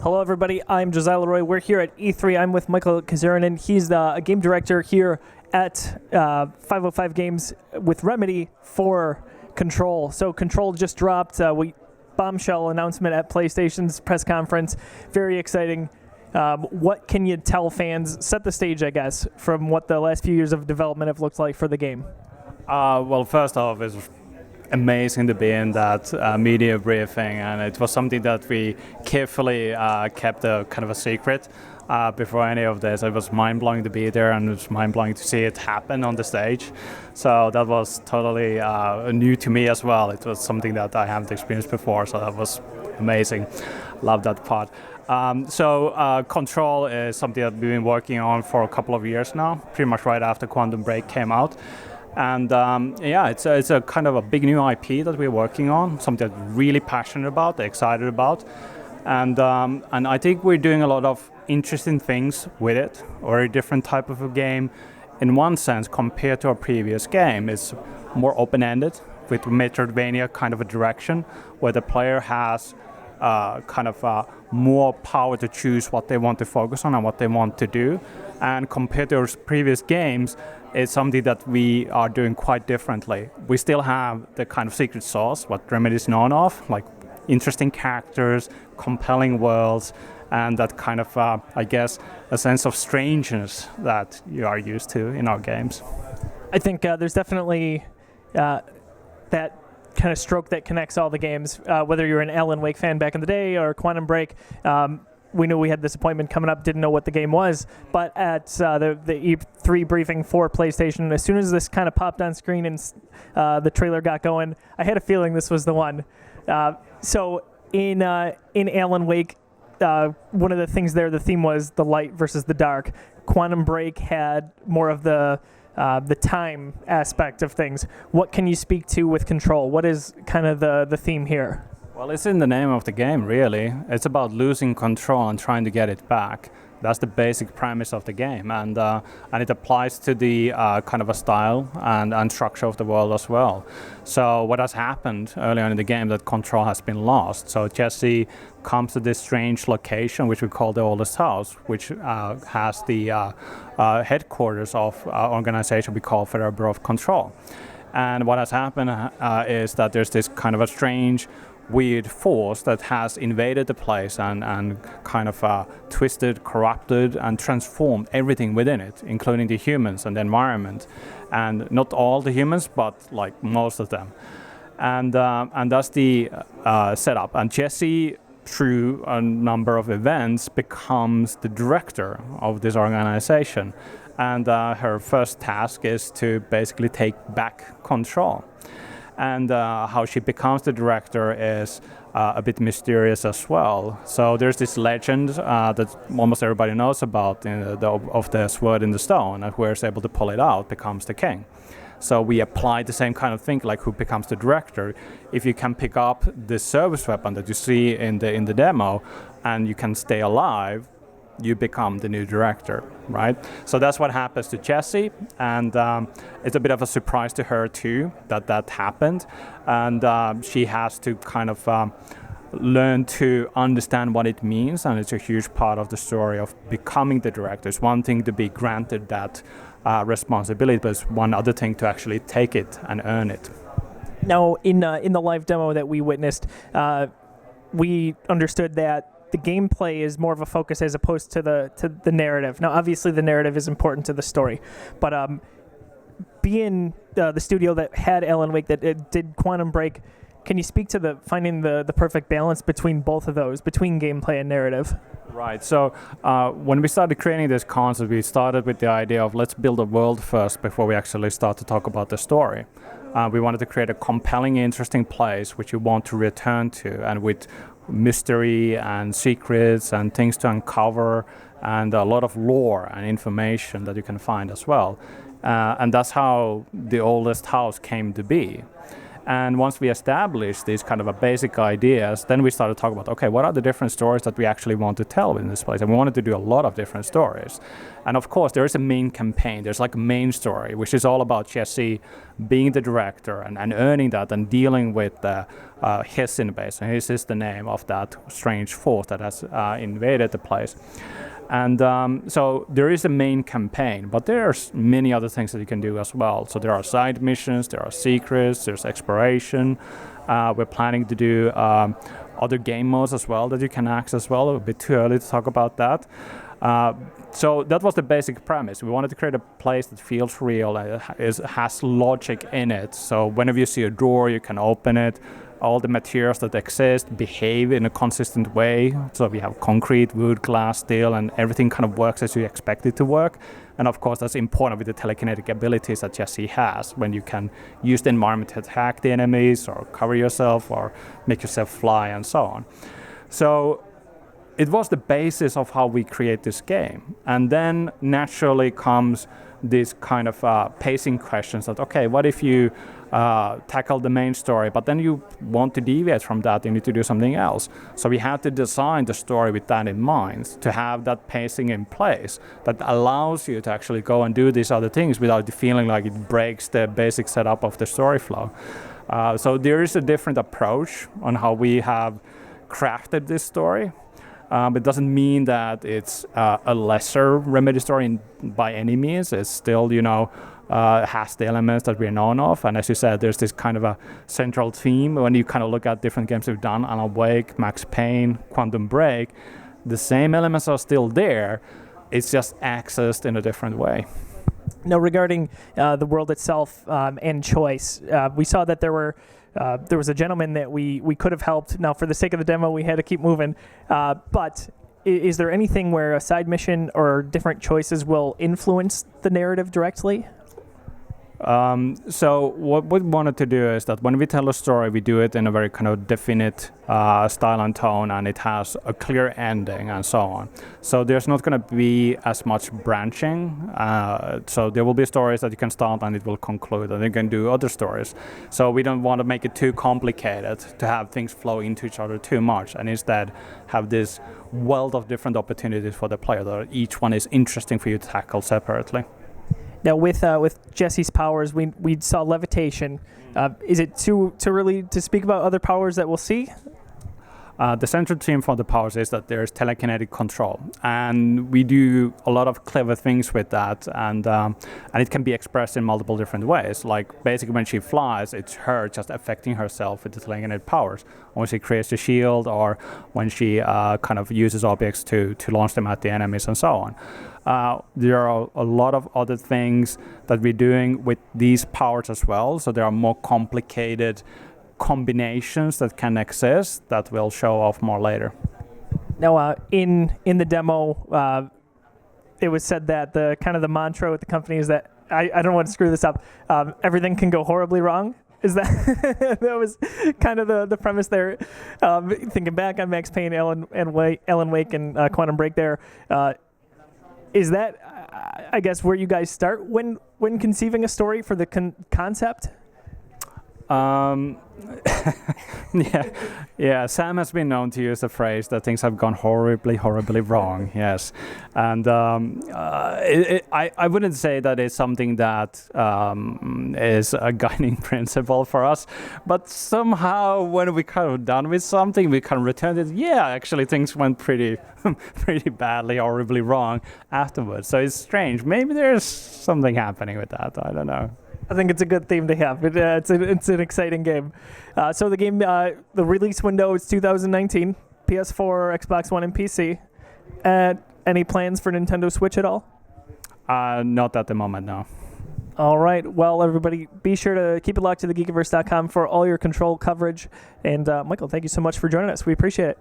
Hello, everybody. I'm Josiah Leroy. We're here at E3. I'm with Mikael Kasurinen. He's a game director here at 505 Games with Remedy for Control. So Control just dropped. Bombshell announcement at PlayStation's press conference. Very exciting. What can you tell fans? Set the stage, I guess, from what the last few years of development have looked like for the game. Well, first off, it's amazing to be in that media briefing, and it was something that we carefully kept a kind of a secret before any of this. It was mind-blowing to be there, and it was mind-blowing to see it happen on the stage. So that was totally new to me as well. It was something that I haven't experienced before, so that was amazing. Love that part. Control is something that we've been working on for a couple of years now, pretty much right after Quantum Break came out. And it's a kind of a big new IP that we're working on, something that we're really passionate about, excited about. And I think we're doing a lot of interesting things with it, or a different type of a game. In one sense, compared to our previous game, it's more open-ended with Metroidvania kind of a direction, where the player has more power to choose what they want to focus on and what they want to do. And compared to our previous games, it's something that we are doing quite differently. We still have the kind of secret sauce, what Remedy is known of, like interesting characters, compelling worlds, and that kind of, a sense of strangeness that you are used to in our games. I think there's definitely that kind of stroke that connects all the games, whether you're an Alan Wake fan back in the day or Quantum Break. We knew we had this appointment coming up, didn't know what the game was, but at the E3 briefing for PlayStation, as soon as this kind of popped on screen and the trailer got going, I had a feeling this was the one. So in Alan Wake, one of the things there, the theme was the light versus the dark. Quantum Break had more of the time aspect of things. What can you speak to with Control? What is kind of the theme here? Well, it's in the name of the game, really. It's about losing control and trying to get it back. That's the basic premise of the game, and it applies to the kind of a style and structure of the world as well. So what has happened early on in the game, that control has been lost. So Jesse comes to this strange location, which we call the oldest house, which has the headquarters of an organization we call Federal Bureau of Control. And what has happened is that there's this kind of a strange, weird force that has invaded the place and kind of twisted, corrupted, and transformed everything within it, including the humans and the environment. And not all the humans, but like most of them. And that's the setup. And Jesse, through a number of events, becomes the director of this organization. And her first task is to basically take back control. And how she becomes the director is a bit mysterious as well. So there's this legend that almost everybody knows about of the sword in the stone, and whoever's able to pull it out becomes the king. So we apply the same kind of thing, like who becomes the director. If you can pick up the service weapon that you see in the demo, and you can stay alive, you become the new director, right? So that's what happens to Jesse, and it's a bit of a surprise to her too that happened, and she has to kind of learn to understand what it means, and it's a huge part of the story of becoming the director. It's one thing to be granted that responsibility, but it's one other thing to actually take it and earn it. Now, in the live demo that we witnessed, we understood that the gameplay is more of a focus as opposed to the narrative. Now, obviously, the narrative is important to the story, but being the studio that had Alan Wake, that did Quantum Break, can you speak to finding the perfect balance between both of those, between gameplay and narrative? Right. So when we started creating this concept, we started with the idea of let's build a world first before we actually start to talk about the story. We wanted to create a compelling, interesting place which you want to return to, and with mystery and secrets and things to uncover, and a lot of lore and information that you can find as well. And that's how the oldest house came to be. And once we established these kind of a basic ideas, then we started talking about, okay, what are the different stories that we actually want to tell in this place? And we wanted to do a lot of different stories. And of course, there is a main campaign. There's like a main story, which is all about Jesse being the director and earning that and dealing with his base. And his is the name of that strange force that has invaded the place. And so there is a main campaign, but there's many other things that you can do as well. So there are side missions, there are secrets, there's exploration. We're planning to do other game modes as well that you can access as well. A bit too early to talk about that. So that was the basic premise. We wanted to create a place that feels real, and has logic in it. So whenever you see a door, you can open it. All the materials that exist behave in a consistent way. So we have concrete, wood, glass, steel, and everything kind of works as you expect it to work. And of course, that's important with the telekinetic abilities that Jesse has, when you can use the environment to attack the enemies or cover yourself or make yourself fly and so on. So it was the basis of how we create this game. And then naturally comes this kind of pacing questions that, okay, what if you tackle the main story, but then you want to deviate from that, you need to do something else. So we had to design the story with that in mind, to have that pacing in place that allows you to actually go and do these other things without feeling like it breaks the basic setup of the story flow. So there is a different approach on how we have crafted this story. It doesn't mean that it's a lesser Remedy story by any means. It's still, has the elements that we're known of. And as you said, there's this kind of a central theme. When you kind of look at different games we've done, Alan Wake, Max Payne, Quantum Break, the same elements are still there. It's just accessed in a different way. Now, regarding the world itself and choice, we saw that there was a gentleman that we could have helped. Now, for the sake of the demo, we had to keep moving. But is there anything where a side mission or different choices will influence the narrative directly? So what we wanted to do is that when we tell a story, we do it in a very kind of definite style and tone, and it has a clear ending and so on. So there's not going to be as much branching. So there will be stories that you can start and it will conclude, and you can do other stories. So we don't want to make it too complicated to have things flow into each other too much, and instead have this wealth of different opportunities for the player that each one is interesting for you to tackle separately. Now, with Jesse's powers, we saw levitation. Is it too early to speak about other powers that we'll see? The central theme for the powers is that there's telekinetic control, and we do a lot of clever things with that, and it can be expressed in multiple different ways. Like basically when she flies, it's her just affecting herself with the telekinetic powers. When she creates a shield, or when she kind of uses objects to launch them at the enemies and so on. There are a lot of other things that we're doing with these powers as well, so there are more complicated combinations that can exist that we'll show off more later. Now, in the demo, it was said that the mantra with the company is that I don't want to screw this up. Everything can go horribly wrong. Is that that was kind of the premise there? Thinking back on Max Payne, Alan Wake, and Quantum Break, there. Is that, I guess, where you guys start when conceiving a story for the concept? Yeah. Sam has been known to use the phrase that things have gone horribly wrong. Yes, and I wouldn't say that it's something that is a guiding principle for us, but somehow when we kind of done with something, we kind of returned it. Yeah, actually things went pretty badly, horribly wrong afterwards. So it's strange. Maybe there's something happening with that. I don't know. I think it's a good theme to have. It's an exciting game. So the game, the release window is 2019, PS4, Xbox One, and PC. Any plans for Nintendo Switch at all? Not at the moment, no. All right. Well, everybody, be sure to keep it locked to thegeekiverse.com for all your Control coverage. And Michael, thank you so much for joining us. We appreciate it.